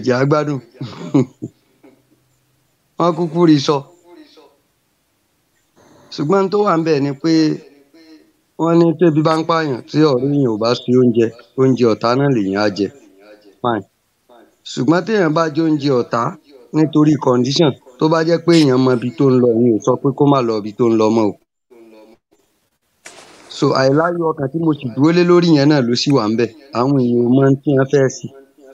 jẹ́ agbádùn wọ́n kúkú rí sọ ṣùgbọ́n tó wà ń bẹ̀ ni pé wọ́n ní tébi bá ń pààyàn tí ọ̀rẹ́ èèyàn ò bá sí oúnjẹ ọ̀tá náà lèèyàn á jẹ fine ṣùgbọ́n téèyàn bá jẹ oúnjẹ ọ̀tá nítorí condition tó bá jẹ́ pé èèyàn mọ ibi tó ń lọ èèyàn ò sọ pé kó má lọ ibi tó ń lọ mọ́ o so àìláyọ̀ ọkàn tí mo sì dúró lé lórí yẹn náà ló sì wà ń bẹ̀ àwọn èèyàn ò mọ tí wọ́n fẹ́ sí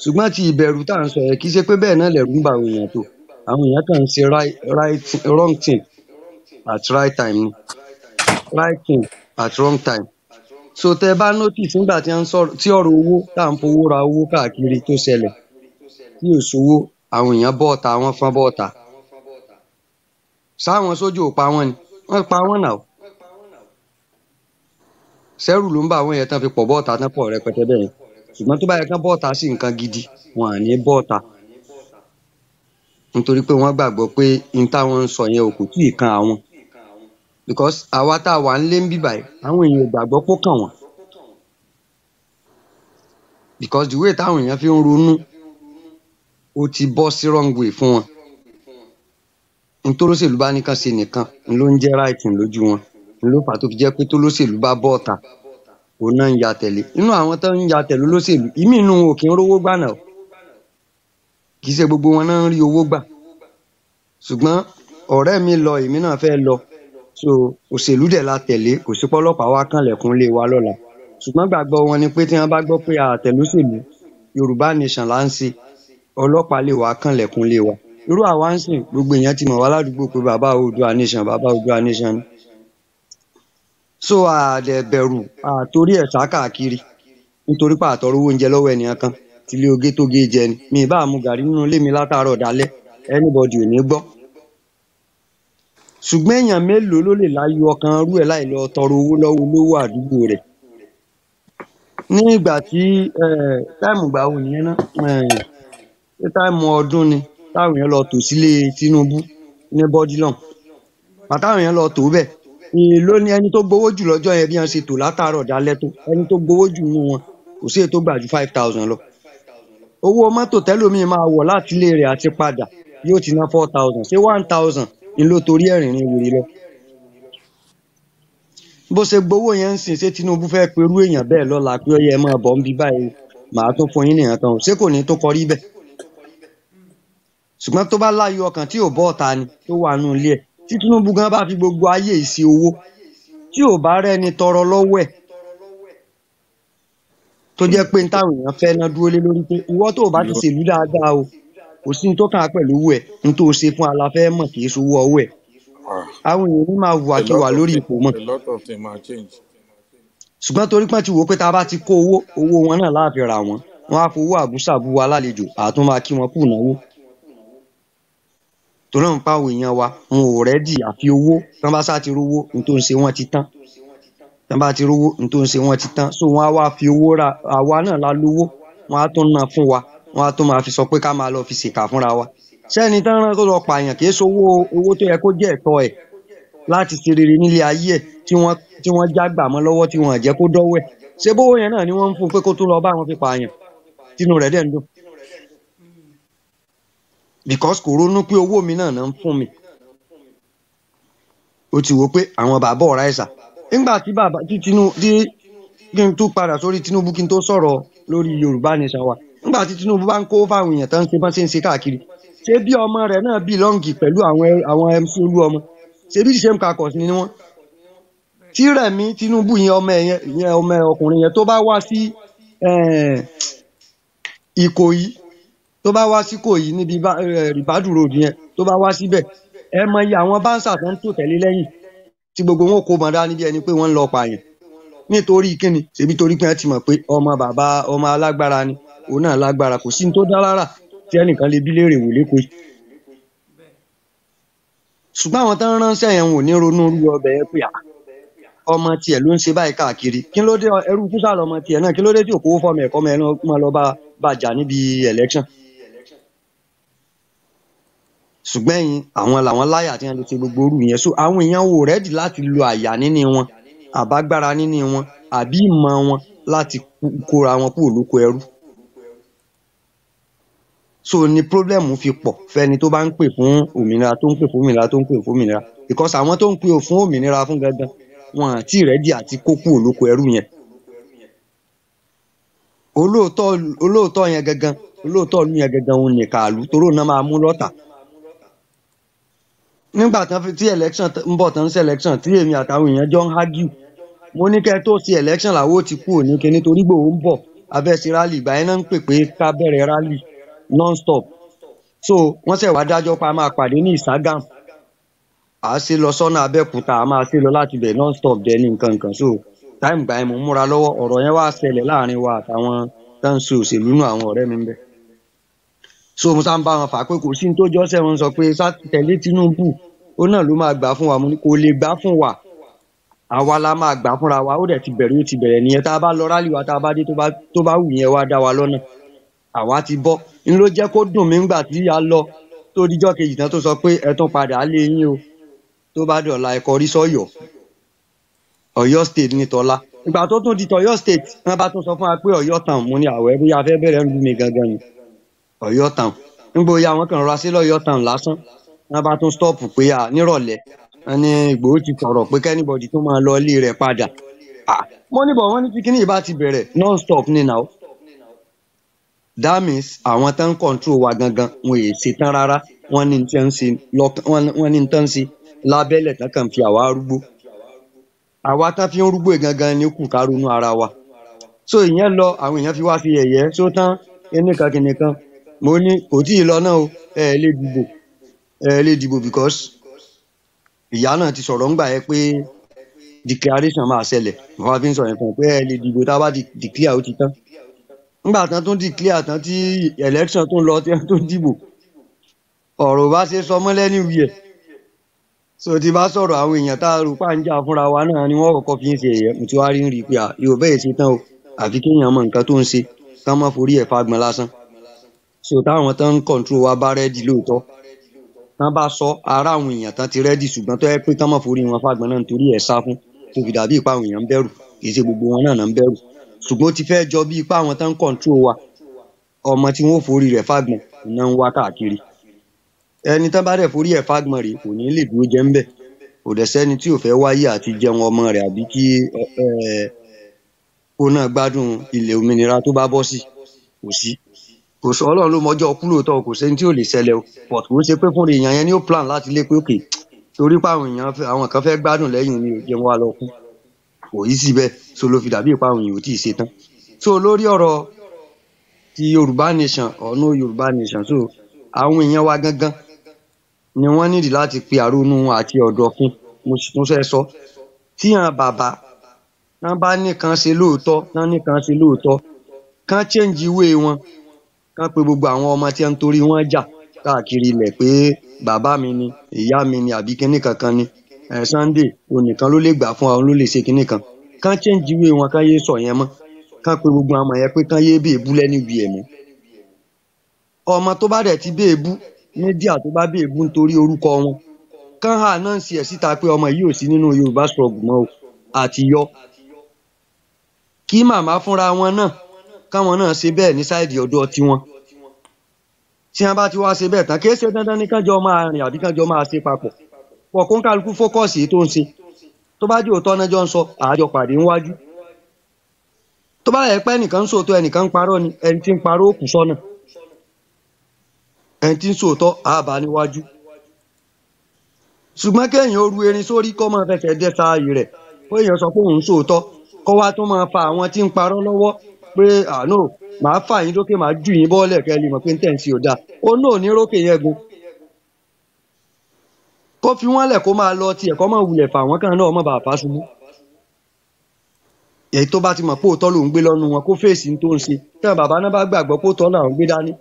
ṣùgbọ́n ti ìbẹ̀rù tá à ń sọ yẹn kì í ṣe pé bẹ́ẹ̀ náà lẹ̀rù ń bà àwọn èèyàn tó àwọn èèyàn kàn ń ṣe wrong thing at right time ni right thing at wrong time so tẹ bá notice nígbà tí ọ̀rọ̀ owó tá à ń fowó ra owó káàkiri tó ṣẹlẹ̀ tí ò sówó àwọn èèyàn bọ́ọ̀ta wọ́n fọ́n bọ́ọ̀ta sáwọn sójú ò pa wọ́n ni wọ́n pa wọ́n náà sẹ́rù ló ń bá àwọn yẹn tán fi pọ̀ bọ́ọ̀ta tán pọ̀ rẹpẹtẹ bẹ́ẹ̀ yẹn ṣùgbọ́n tó bá yẹ kán bọ́ọ̀ta sí nǹkan gidi wọn à ní bọ́ọ̀ta nítorí pé wọ́n gbàgbọ́ pé n táwọn ń sọ yẹn ò kò tíì kan àwọn because àwa tá a wà ń lé ń bíbà yìí àwọn èèyàn ò gbàgbọ́ pó kàn wọ́n because the way táwọn èèyàn fi ń ronú ó ti bọ́ sí wrong way fún wọn nítòlóṣèlú bá ní kàn ṣe nìkan n ló ń jẹ́ right thing lójú wọn n ló fà á tó fi jẹ́ pé tólóṣèlú bá bọ́ọ̀ta òun náà ń ya tẹ̀lé inú àwọn tó ń ya tẹ̀lé olóṣèlú ìmí inú wọn ò kí ń rówó gbà náà kì í ṣe gbogbo wọn náà ń rí owó gbà ṣùgbọ́n ọ̀rẹ́ mi lọ èmi náà fẹ́ lọ so òṣèlú dẹ̀ la tẹ̀lé kò sí pọ́lọ́pàá wá kànlẹ̀kùn lé wa lọ́la ṣùgbọ́n gbàgbọ́ wọn ni pé tí wọ́n bá gbọ́ pé àtẹ̀lóṣèlú Yorùbá nation là ń ṣe ọlọ́pàá lè wá kànlẹ̀kùn lé wa irú àwa ń sìn gbogbo èèyàn ti mọ̀ wá ládùúgbò pé bàbá Oòduà nation ni so àdẹ̀bẹ̀rù àtorí ẹ̀ sá káàkiri nítorí pé àtọrọ owó oúnjẹ lọ́wọ́ ẹnìyàn kan tílé ogé tó gé jẹ ni mi ì bá mu gàrí nínú ilé mi látàárọ̀ dalẹ́ anybody ò ní gbọ́ ṣùgbọ́n èèyàn mélòó ló lè láyọ̀ ọkàn rú ẹ̀ láì lọ tọrọ owó lọ́wọ́ olówó àdúgbò rẹ̀ ní ìgbà tí táìmù gbà wò nìyẹn ná táìmù ọdún ni táwọn èèyàn lọ tò sílé Tinubu ní Bodilon àtàwọn èèyàn lọ tò bẹ́ẹ̀ èèló ni ẹni tó gbowó jù lọ́jọ́ yẹn bí wọ́n ṣe tò látàárọ̀ dalẹ́ tó ẹni tó gbowó jù nínú wọn kò sí èyí tó gbà ju 5,000 lọ owó mọ́tò tẹ́lòmíì máa wọ̀ láti ilé rẹ̀ àti padà yóò ti ná 4,000 ṣé 1,000 ni ló torí ẹ̀rìnrìn wèrè lọ bó ṣe gbowó yẹn ń sìn ṣé Tinubu fẹ́ perú èèyàn bẹ́ẹ̀ lọ́la pé ọyẹ ẹ máa bọ̀ ń bí báyìí màá tún fún yín nìyẹn tán ṣé kò ní tó kọrí bẹ́ẹ̀ ṣùgbọ́n tó bá láyọ̀ ọkàn tí ò bọ́ ọ̀tá ni tó wà nù ilé ẹ̀ tí Tinubu gan bá fi gbogbo ayé ìsí owó tí ò bá rẹ́ni tọrọ lọ́wọ́ ẹ̀ tó jẹ́ pé táwọn èèyàn fẹ́ ná dúró lé lórí pé ìwọ tó bá ti ṣèlú dáadáa o kò sí ní tó kàn á pẹ̀lú owó ẹ̀ ní tó ṣe fún aláfẹ́ mọ̀ kì í ṣowó ọwọ́ ẹ̀ àwọn èèyàn ní máa wùwà kí wà lórí ipò mọ́ ṣùgbọ́n torí pé ti wò pé tá a bá ti kó owó wọn náà láàfin ra wọn á fowó àbúṣàbú wa lálejò àtún máa kí wọn kú náwó torí àwọn pàwọ èèyàn wa wọn ò rẹ́dì àfi owó tán bá sá ti rówó ní tó ń ṣe wọ́n ti tán tán bá ti rówó ní tó ń ṣe wọ́n ti tán so wọ́n á wá fi owó ra àwa náà la lówó wọ́n á tún ná fún wa wọ́n á tún máa fi sọ pé ká máa lọ fi ṣèkà fúnra wa sẹ́ni tán rán tó lọ pààyàn kì í ṣowó owó tó yẹ kó jẹ́ ẹ̀tọ́ ẹ̀ láti ṣe rere nílé ayé ẹ̀ tí wọ́n já gbà mọ́ lọ́wọ́ tí wọ́n jẹ́ kó dọ́wọ́ ẹ̀ ṣé bówó yẹn náà ni wọ́n ń fún pé kó tún lọ bá wọn fi pààyàn tínú rẹ̀ dẹ̀ ń dùn because kò ronú pé owó mi náà ń fún mi ó ti wò pé àwọn bàbá ọ̀rá ẹ̀sà nígbà tí Tinubu kí n tún padà sórí Tinubu kí n tó sọ̀rọ̀ lórí Yorùbá nation wa nígbà tí Tinubu bá ń kó fáwọn èèyàn tán ṣe bọ́n ṣe ń ṣe káàkiri ṣé bí ọmọ rẹ̀ náà bílọ́ǹgì pẹ̀lú àwọn MC Olúọmọ ṣé bí ṣe ń kakọ̀ sí ni wọ́n tí Rẹ̀mí Tinubu yẹn ọmọ ọkùnrin yẹn tó bá wá sí Ìkòyí tó bá wá sí Ìkòyí níbi Ribadu road yẹn tó bá wá síbẹ̀ ẹ mọ iye àwọn báńsà tó ń tò tẹ̀lé lẹ́yìn tí gbogbo wọn kó mọ̀ dání bí ẹni pé wọ́n ń lọ pààyàn nítorí kíni ṣebí torí pé wọ́n ti mọ̀ pé ọmọ alágbára ni òun náà lágbára kò sí ní tó dá lára tí ẹnìkan lè bí léèrè wò lẹ́kọ̀ọ́ ṣùgbọ́n àwọn tó ń ránṣẹ́ yẹn wò ní ronú rú ọbẹ̀ yẹn pé ọmọ tiẹ̀ ló ń ṣe báyìí káàkiri kí ló dé ẹrú kúsà lọmọ tiẹ̀ náà kí ló dé tí òkú fọmọ ẹ̀kọ́ mọ́ lọ bá jà níbi election ṣùgbọ́n ẹ̀yin àwọn làwọn láyà tí wọ́n lè ṣe gbogbo orú yẹn so àwọn èèyàn wò rẹ́dì láti lo àyà níní wọn àbágbára níní wọn àbí ìmọ̀ wọn láti kóra wọn kúrò lóko ẹrú so ni problem fi pọ̀ fẹ́ni tó bá ń pè fún òmìnira tó ń pè fún òmìnira tó ń pè fún òmìnira because àwọn tó ń pè fún òmìnira fún gangan wọn àti ready àti kó kúrò lóko ẹrú yẹn olóòótọ́ yẹn gangan olóòótọ́ ìlú yẹn gangan òun nìkan àlú toró náà máa mú lọ́tà nígbà tí election ń bọ̀ tán sí election tí èmi àtàwọn èèyàn jọ ń argue mo ní kẹ́ tó sí election làwọn ò ti kúrò ní kíní torí Ìgbòho ń bọ̀ abẹ́ sí rally ìgbà yẹn náà ń pè pé ká bẹ̀rẹ̀ rally non-stop so wọ́n ṣẹ̀ wá dájọ́ pa máa pàdé ní Ìságàm à á ṣe lọ sọ́nà Abẹ́òkúta à máa ṣe lọ láti bẹ̀ non-stop dẹ̀ ní nǹkan nǹkan so táìmù gbà yẹn mo múra lọ́wọ́ ọ̀rọ̀ yẹn wá ṣẹlẹ̀ láàrin wa àtàwọn tó ń ṣe òṣèlú nù àwọn ọ̀rẹ́ mi ń bẹ̀ so mo sá ń bá wọn fà pé kò sí ní tó jọ́ sẹ́wọ̀n sọ pé tẹ̀lé Tinubu ó náà ló máa gbà fún wa mo ní kò lè gbà fún wa àwa la máa gbà fúnra wa ó dẹ̀ ti bẹ̀rẹ̀ nìyẹn tá a bá lọ rálì wa tá a bá dé tó bá wù yẹn wá dá wa lọ́nà àwa ti bọ́ n ló jẹ́ kó dùn mí ńgbà tí a lọ tó díjọ́ kejì tán tó sọ pé ẹ tún padà á lé yín o tó bá dọ̀la ẹ kọrí sọ́yọ́ Ọ̀yọ́ state ní tọ́lá ìgbà tó tún di tọ̀yọ́ state wọ́n bá tún sọ fún wa pé Ọ̀yọ́ town mo ní àwẹ̀ bóyá a fẹ́ bẹ̀rẹ̀ ń lù mí gangan ni Ọ̀yọ́ town nígbà oyè àwọn kan rọra sí lọ́yọ́ town lásán wọ́n bá tún stop pé à nírọ̀lẹ́ wọ́n ní Ìgbòho ti sọ̀rọ̀ pé kẹ́nìbọ̀dì tó máa lọ ilé rẹ̀ padà mo níbọ̀ wọ́n ní tí kíní ìbá ti bẹ̀rẹ̀ non stop ní now that means àwọn tán ń control wa gangan wọn èè ṣetán rárá wọ́n ní tán ń ṣe wọ́n ní tán ń ṣe lábẹ́lẹ̀ tán kàn fi àwa rúgbó àwa tán fi ń rúgbó gangan ní kù ká ronú ara wa so ìyẹn lọ àwọn èèyàn fi wá sí yẹ̀yẹ́ so tán kìnìkan mo ní kò tí ì lọ náà o ẹ lè dìbò because ìyá náà ti sọ̀rọ̀ ńgbà yẹn pé declaration máa ṣẹlẹ̀ wọ́n fi ń sọ yẹn fún un pé ẹ lè dìbò tá a bá declare ó ti tán ńgbà tán tún declare tán tí election tún lọ tí wọ́n tún dìbò ọ̀rọ̀ bá ṣe sọ mọ́ lẹ́nu wíẹ̀ so ti bá sọ̀rọ̀ àwọn èèyàn tá a rò pa ń jà fúnra wa náà ni wọ́n kọ́kọ́ fi ń ṣe ẹ̀yẹ mo ti wá rí ń rí i pé yóò bẹ́ẹ̀ ṣe tán o àfi kéèyàn mọ nǹkan tó ń ṣe ká má forí ẹ̀ fagbọn lásán so táwọn tán ń control wa bá rẹ́dì lóòótọ́ tán bá sọ ara àwọn èèyàn tán ti rẹ́dì ṣùgbọ́n tó yẹ pé ká má forí wọn fagbọn náà nítorí ẹ̀ sá fún tó fi dàbí ìpa àwọn èèyàn ń bẹ̀rù kì í ṣe gbogbo wọn náà ń bẹ̀rù ṣùgbọ́n ó ti fẹ́ jọ bí ipá àwọn tán ń control wa ọmọ tí wọ́n forí rẹ̀ fagbọn iná ń wá káàkiri ẹni tán bá dẹ̀ forí ẹ̀ fagbọn rèé kò ní lè dúró jẹ́ ńbẹ̀ kò dẹ̀ sẹ́ni tí ò fẹ́ wáyé àti jẹun ọmọ rẹ̀ àbí kí ó náà gbádùn ilẹ̀ òmìnira tó bá bọ́ sí kò sọ Ọlọ́run ló mọjọ́ kú lóòótọ́ kò sẹ́ni tí ò lè ṣẹlẹ̀ o but kò ṣe pé fún èèyàn yẹn ni ó plan láti lé pé òkè torí pé àwọn kan fẹ́ gbádùn lẹ́yìn ni ò jẹun wa lọ kú kò yí síbẹ̀ so ló fi dàbí ìpa àwọn èèyàn ò tí ì ṣe tán so lórí ọ̀rọ̀ ti Yorùbá nation ọ̀nà Yorùbá nation so àwọn èèyàn wa gangan ni wọ́n nídìí láti pe àrónú àti ọ̀dọ̀fin mo sì tún fẹ́ sọ tí àwọn bàbá tán bá nìkan ṣe lóòótọ́ kán change ìwé wọn kán pe gbogbo àwọn ọmọ tí ń torí wọn jà káàkiri ilẹ̀ pé bàbá mi ni ìyá mi ni àbí kinní kankan ni Sunday onìkan ló lè gbà fún àwọn ló lè ṣe kinní kan kán change ìwé wọn kán yé sọ yẹn mọ́ kán pe gbogbo àwọn yẹn pé kán yé bèébú lẹ́nu ibi ẹ̀ mọ́ ọmọ tó bá dẹ̀ ti bèébú mídíà tó bá bèébú nítorí orúkọ wọn kán hà náà sí ẹ̀ síta pé ọmọ yìí ò sí nínú Yorùbá struggle mọ́ o àti yọ kí màmá fúnra wọn náà káwọn náà ṣe bẹ́ẹ̀ ní sáìdì ọ̀dọ̀ tiwọn tí wọ́n bá ti wá ṣe bẹ́ẹ̀ tán kì í ṣe dandan ní kánjọ máa rìn àbí kánjọ máa ṣe papọ̀ pọ̀ kó ń kálukú fókọ̀sì tó ń ṣe tó bá jẹ́ òótọ́ náà jọ ń sọ àjọ pàdé níwájú tó bá yẹ pé ẹnìkan ń sòótọ́ ẹnìkan ń parọ́ ni ẹni tí ń parọ́ òkú sọ́nà ẹni tí ń sòótọ́ àbá níwájú ṣùgbọ́n kéèyàn oru erin sórí kó máa fẹsẹ̀ dẹ́ sáàyè rẹ̀ ó èèyàn sọ pé òun sòótọ́ kó wá tó máa fa àwọn tí ń parọ́ lọ́wọ́ pé àánú màá fà yín lókè màá jù yín bọ́ọ̀lẹ̀ kẹ́ lè mọ̀ pé ń tẹ̀ ń sí ọ̀dà ó náà ní rókè yẹn gun kó fi wọ́n lẹ̀ kó máa lọ tiẹ̀ kó máa wulẹ̀ fà wọ́n kàn náà mọ̀ bàbá ṣubú èyí tó bá ti mọ̀ pé òótọ́ lòún gbé lọ́nu wọn kó fèsì tó ń ṣe tí àwọn bàbá náà bá gbàgbọ́ pé òótọ́ làwọn gbé dání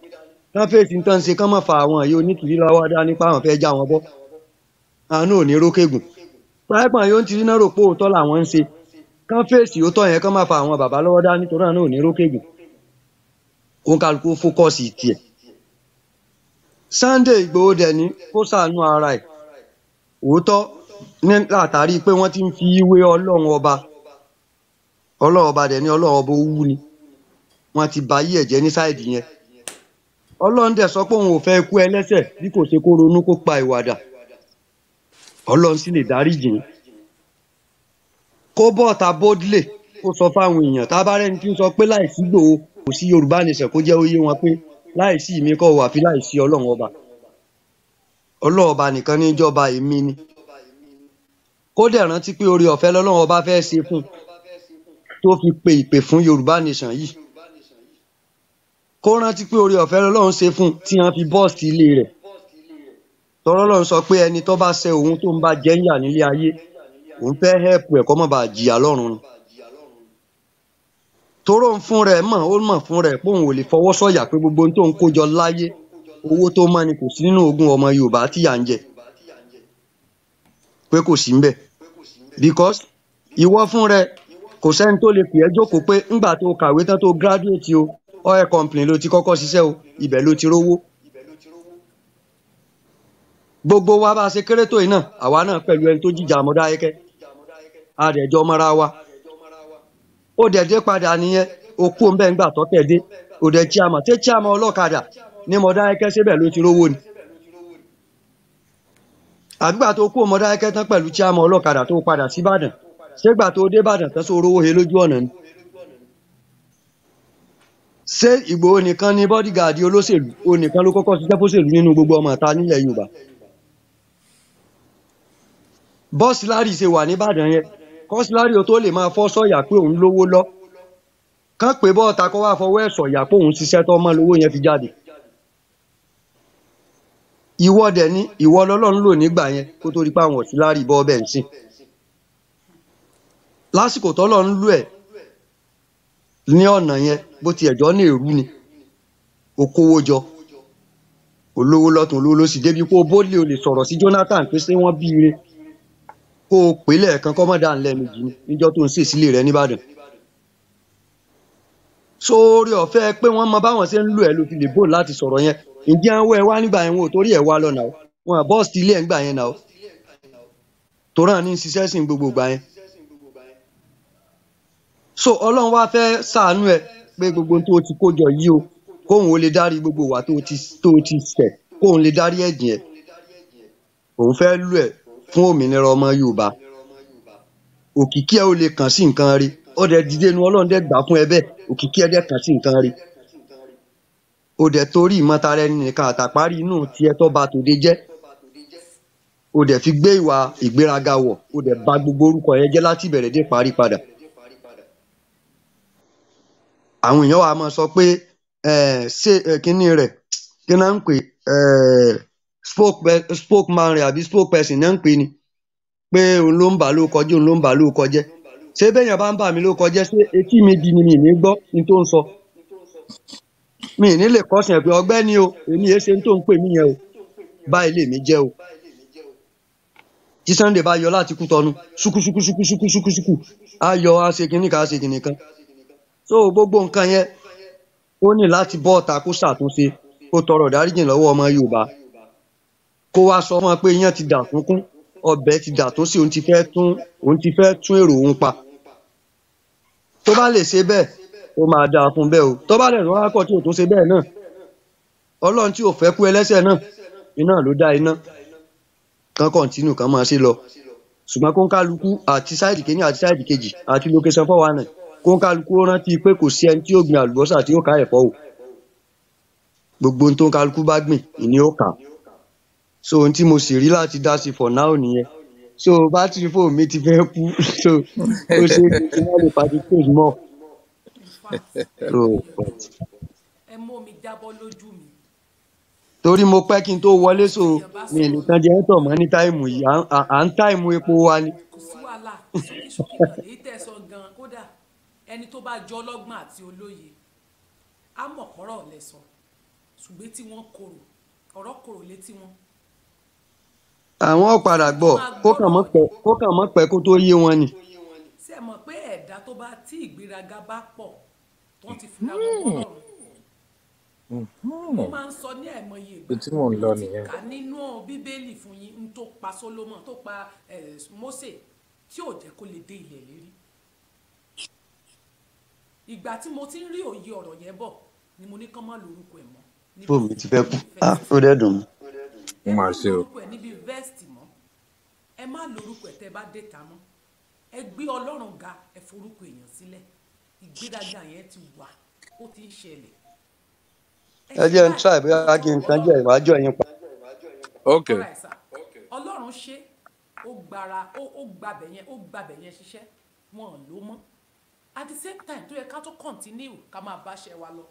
kán fèsì tó ń ṣe kán mọ̀ fà àwọn èyí onítìrí lọ́wọ́ dání pa àwọn fẹ́ já wọn bọ́ àánú ò ní rókè gùn pàápàá yóò ti rí náà rò pé òótọ́ làwọn ń ṣe kán fèsì òótọ́ yẹn kán má fa àwọn bàbá lọ́wọ́ dání torí àánú ò ní rókè gùn ó ń kálukú fókọ̀sì tiẹ̀ Sunday Ìgbòho dẹ̀ ní kó ṣàánú ara ẹ̀ òótọ́ ní látàrí pé wọ́n ti ń fi ìwé Ọlọ́run ọba dẹ̀ ní Ọlọ́run ọba owú ni wọ́n ti ba yí ẹ̀jẹ̀ ní sáìdì yẹn Ọlọ́run dẹ̀ sọ pé òun ò fẹ́ ikú ẹlẹ́ṣẹ̀ bí kò ṣe kó ronú kó pa ìwàdà. Ọlọ́run sì lè dáríjì í. Kó bọ́ta boldly kó sọ fáwọn èèyàn tá a bá rẹ́ni tí ń sọ pé láìsí Ìgbòho kò sí Yorùbá nation kó jẹ́ ó yé wọn pé láìsí mi kọ́ wà fi láìsí Ọlọ́run ọba. Ọlọ́run ọba nìkan ní ìjọba èmi ni. Kó dẹ̀ rántí pé oore ọ̀fẹ́ lọ́lọ́run ọba fẹ́ ṣe fún tó fi pe ìpè fún Yorùbá nation yìí. Kó rántí pé oore ọ̀fẹ́ lọ́lọ́run ṣe fún tí wọ́n fi bọ́ọ̀sì ilé rẹ̀. Tọ́rọ́ Ọlọ́run sọ pé ẹni tó bá ṣẹ̀ òun tó ń bá jẹ́ ń yà nílé ayé òun fẹ́ hẹ́pù ẹ̀ kó má bàa jìyà lọ́run ni. Toró ń fún rẹ̀ ó mọ̀ fún rẹ̀ pé òun ò lè fọwọ́ sọ̀yà pé gbogbo ohun tó ń kó jọ láyé owó tó mọ́ ni kò sí nínú ogún ọmọ Yorùbá tí à ń jẹ pé kò sí ńbẹ̀ because ìwọ fún rẹ̀ kò sẹ́ni tó lè pè ẹ́ jókòó pé ńgbà tó kàwé tán tó graduate o oil company ló ti kọ́kọ́ ṣiṣẹ́ o ibẹ̀ ló ti rówó. Gbogbo wa bá a ṣe kéré tó yìí náà àwa náà pẹ̀lú ẹni tó jíjà Mọdákẹ́kẹ́ adẹ̀jọ́ mọ́ra wa ó dẹ̀ dé padà nìyẹn ó kú ńbẹ̀ ńgbà tó tẹ̀ dé ó dẹ̀ chairman ṣé chairman ọlọ́kadà ní Mọdákẹ́kẹ́ síbẹ̀ ló ti rówó ni. Àgbà tó kú Mọdákẹ́kẹ́ tán pẹ̀lú chairman ọlọ́kadà tó padà sí Ìbàdàn ṣégbà tó dé Ìbàdàn tán só rówó he lójú ọ̀nà ni. Ṣé Ìgbòho nìkan ni bodyguard olóṣèlú ó nìkan ló kọ́kọ́ ṣiṣẹ́ fóṣèlú nínú gbogbo ọmọ ìta nílẹ̀ Yorùbá. Bọ́sílárì ṣe wà nìbàdàn yẹn kọ́sílárì ó tó lè máa fọ́ sọ̀yà pé òun lówó lọ kán pé bọ́ọ̀ta kó wá fọwọ́ ẹ̀ sọ̀yà pé òun ṣiṣẹ́ tó mọ́ lówó yẹn fi jáde. Ìwọ dẹ̀ ni ìwọ lọ́lọ́run lò nígbà yẹn kó tó rí pé àwọn ọ̀sílárì bọ́ bẹ́ẹ̀ ń sìn. Lásìkò tọ́lọ́run lù ẹ̀ ní ọ̀nà yẹn bó ti ẹ̀jọ́ ní èrú ni ó kówó jọ olówó lọ́tún olówó lósì débi pé ó bólé o lè sọ̀rọ̀ sí Jonathan pé ṣé wọ́n bí ire kó o pè lẹ́ẹ̀kan kọ́ mọ́ dà ń lẹ́ẹ̀mejì níjọ́ tó ń ṣe sílé rẹ̀ nìbàdàn. Sórí ọ̀fẹ́ pé wọ́n mọ báwọn ṣe ń lò ẹ́ ló fi lè bò láti sọ̀rọ̀ yẹn ǹjẹ́ àwọn ẹ̀ wá nígbà yẹn wọn ò torí ẹ̀ wá lọ́nà o wọn à bọ́ọ̀sì ilé ẹ̀ ńgbà yẹn náà o torí àwọn ní ṣiṣẹ́ sìn gbogbo ìgbà yẹn. So Ọlọ́run wá fẹ́ ṣàánú ẹ pé gbogbo tó ti kó jọ yìí o kóun ó lè dárí gbogbo wa tó ti ṣẹ̀ kóun lè dárí ẹ̀jìn ẹ̀ òun fẹ́ lù ẹ̀ fún òmìnira ọmọ Yorùbá òkìkí ẹ ó lè kàn sí nǹkan rí ó dẹ̀ dìde nu Ọlọ́run dẹ̀ gbà fún ẹ bẹ́ẹ̀ òkìkí ẹ dẹ̀ kàn sí nǹkan rí ó dẹ̀ torí ìmọ̀tara ẹni nìkan àtàparí inú tiẹ̀ tó ba tòde jẹ́ ó dẹ̀ fi gbé ìwà ìgbéraga wọ̀ ó dẹ̀ bà gbogbo orúkọ yẹn jẹ́ láti ìbẹ̀rẹ̀ dé parí padà. Àwọn èèyàn wa máa sọ pé ṣé kínní rẹ̀ kí náà ń pè spokesman rẹ̀ àbí spokesperson náà ń pè ni pé òun ló ń bà ló kọjẹ́ òun ló ń bà ló kọjẹ́ ṣé béèyàn bá ń bà mí ló kọjẹ́ ṣé etí mi di ni mi ní gbọ́ ní tó ń sọ mi ní lè kọ́sìn ẹ̀ pé ọgbẹ́ni o èmi èé ṣe tó ń pè mí yẹn o báyìí lèmi jẹ́ o. Tí Sunday bá yọ láti Kútọ̀nù ṣúkúṣúkúṣúkúṣúkúṣúkú á yọ á ṣe kinní kan á ṣe kinní kan. So gbogbo nǹkan yẹn ó ní láti bọ́ ọ̀tá kó ṣàtúnṣe kó tọrọ ìdáríjì lọ́wọ́ ọmọ Yorùbá kó wá sọ fún wọn pé iyán ti dà tún kún ọbẹ̀ ti dà tún sí òun ti fẹ́ tún èrò òun pa. Tó bá lè ṣe bẹ́ẹ̀ ó máa dáa fún bẹ́ẹ̀ o tó bá lè rán akọ tí ò tún ṣe bẹ́ẹ̀ náà Ọlọ́run tí ò fẹ́ kú ẹlẹ́ṣẹ̀ náà iná ló dá iná kan kọ̀ǹtínú kan máa ṣe lọ ṣùgbọ́n kó ń kálukú àti sáìdì kìíní àti sáìdì kejì àti location 419 kó ń kálukú rántí pé kò sí ẹni tí ó gbin àlùbọ́sà tí ó ká ẹ̀fọ́ o gbogbo ohun tó ń kálukú bá gbìn ìní ó kà so ohun tí mo sì rí láti dá sí for now nìyẹn so bátìrì fóònù mi ti fẹ́ kú so ó ṣe é kí wọ́n lè participate mọ́. ẹ mú omi jábọ́ lójú mi. Torí mo pẹ́ kí n tó wọlé so mi lè tán jẹ́ tọ̀ mọ́ ní táìmù yìí à ń táìmù epo wa ni. kò sí wàhálà ṣókíṣókí náà èyí tẹ̀sán gan kódà ẹni tó bá jọ ọlọ́gbọ́n àti olóye á mọ̀ kọ́rọ̀ lẹ́sọ̀ ṣùgbọ́n tí wọ́n korò ọ̀rọ̀ korò létí wọn. Àwọn padà gbọ́ kó kàn mọ́ pẹ́ kó tó yé wọn ni. ṣé ẹ mọ̀ pé ẹ̀dá tó bá tí ìgbéraga bá pọ̀ tó ti fi ra wọn bọ́ọ̀rùn mo máa ń sọ ní àìmọye ìgbà tí mo ti kà nínú Bíbélì fún yín n tó pa Solomon tó pa Mósè tí ò jẹ́ kó lè dé ilẹ̀ lérí. Ìgbà tí mo ti ń rí òye ọ̀rọ̀ yẹn bọ̀ ni mo ní kán má lórúkọ ẹ̀ mọ́ fóònù mi ti fẹ́ kú vest ó dẹ́ dùn mí. ẹ má lórúkọ ẹ níbi vest mọ́ ẹ má lórúkọ ẹ tẹ́ bá dé ta mọ́ ẹ gbé Ọlọ́run ga ẹ forúkọ èèyàn sílẹ̀ ìgbéraga yẹn ti wà ó ti ń ṣẹlẹ̀. ẹ jẹ́ ń try bóyá kí n tán jẹ́ ìwájú ẹ̀yin pa. ok Ọlọ́run ṣe ó gbàbẹ̀ yẹn ṣiṣẹ́ wọn ló mọ́ at the same time tó yẹ ká tó continue ká máa báṣẹ́ wa lọ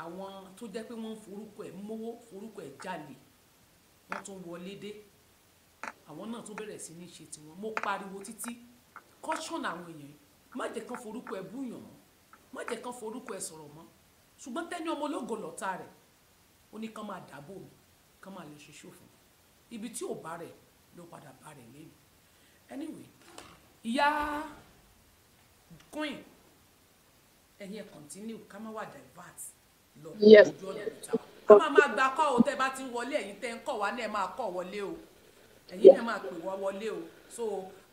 àwọn tó jẹ́ pé wọ́n ń forúkọ ẹ̀ mówó forúkọ ẹ̀ jalè wọ́n tún wọlé dé àwọn náà tún bẹ̀rẹ̀ sí ní ṣe tiwọn mo pariwo títí caution àwọn èèyàn má jẹ́ kán forúkọ ẹ̀ búyàn mọ́ má jẹ́ kán forúkọ ẹ̀ sọ̀rọ̀ mọ́ ṣùgbọ́n tẹ́ni ọmọ ológo lọ́tà rẹ̀ ó ní kán máa dàbò mi kán máa lè ṣe ṣòfò ibi tí ò bá rẹ̀ ló padà bá rẹ̀ lẹ́nu anyway ìyá queen ẹ̀yin ẹ̀ continue ká má wà divert lọ ojú ọ̀nà ìjà a máa gba kọ́ o tẹ́ bá ti ń wọlé ẹ̀yin tẹ́ ń kọ̀ wá náà máa kọ̀ wọlé o ẹ̀yin náà máa pè wá wọlé o so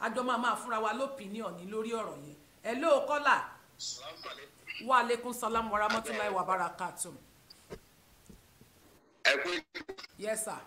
àjọ máa fúnra wa lópinion ní lórí ọ̀rọ̀ yẹn hello kọ́là wa aleykum salam wa rahmatulahi wa barakatuh. Yes sir.